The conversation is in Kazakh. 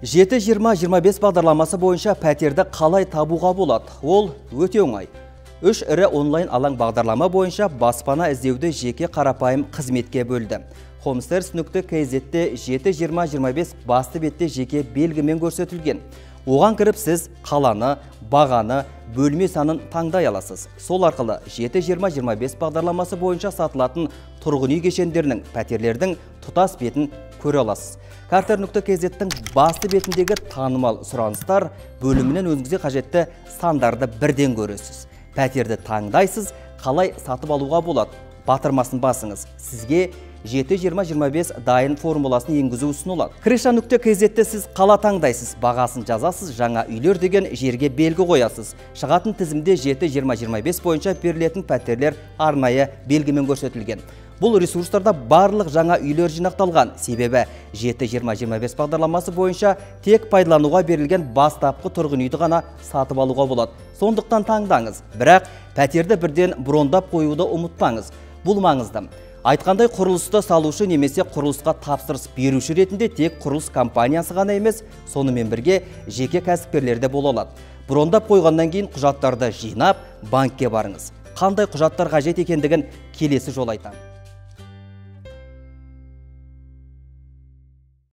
7-20-25 бағдарламасы бойынша пәтерді қалай табуға болады? Ол өте оңай. 3 ірі онлайн алаң бағдарлама бойынша баспана іздеуді жеке қарапайым қызметке бөлді. Homesters.kz-те 7-20-25 басты бетте жеке белгімен көрсетілген. Оған кіріп сіз қаланы, бағаны, бөлме санын таңдай аласыз. Сол арқылы 7-20-25 бағдарламасы бойынша сатылатын тұрғын үй кешендерінің, пәтерлердің тұтас бетін көре аласыз. Carter.kz-тің басты бетіндегі танымал сұраныстар бөлімінен өзіңізге қажетті сандарды бірден көресіз. Пәтерді таңдайсыз, қалай сатып алуға болады. Батырмасын басыңыз. Сізге 7-20-25 дайын формуласын енгізу ұсынылады. Крыша.kz-те сіз қала таңдайсыз, бағасын жазасыз, жаңа үйлер деген жерге белгі қоясыз. Шығатын тізімде 7-20-25 бойынша берілетін пәтерлер арнайы белгімен көрсетілген. Бұл ресурстарда барлық жаңа үйлер жинақталған. Себебі 7-20-25 бағдарламасы бойынша тек пайдалануға берілген бастапқы тұрғын үйді ғана сатып алуға болады. Сондықтан таңдаңыз. Бірақ пәтерді бірден брондап қоюды ұмытпаңыз. Бұл маңызды. Айтқандай, құрылысты салушы немесе құрылысқа тапсырыс беруші ретінде тек құрылыс компаниясы ғана емес, сонымен бірге жеке кәсіпкерлер де бола алады. Брондап қойғаннан кейін құжаттарды жинап, банкке барыңыз. Қандай құжаттар қажет екендігін келесі жолы айтамын.